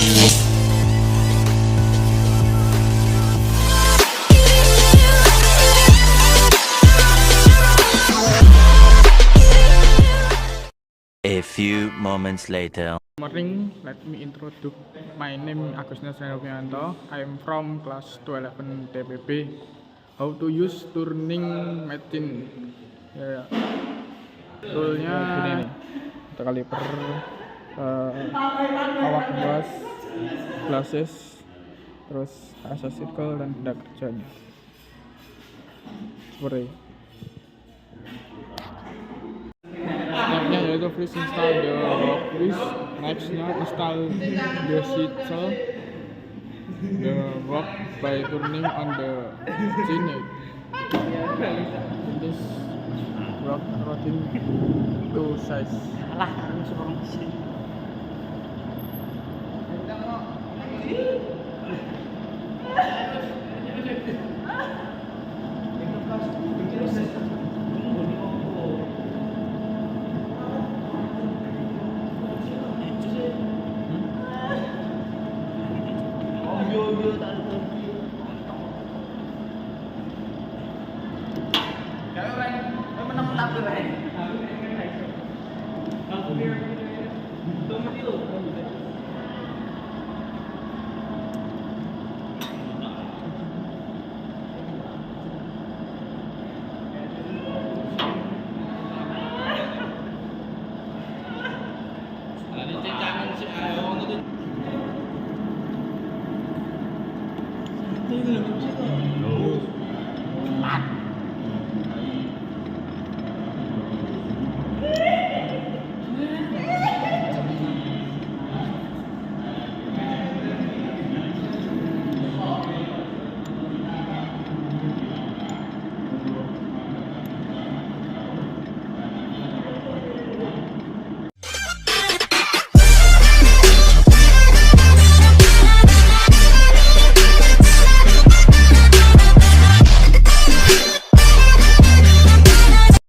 A few moments later. Morning, let me introduce my name Agustinus Renovianto. I am from class 211 TPB. How to use turning mesin? Ya, toolnya gini nih, ada kaliper, awak gas, glasses, terus asas circle dan benda kerjanya. Seperti stepnya yaitu first install the workpiece, nextnya install the chisel, the work by turning on the chain. This work routine to size. Alah, harus orang mesin.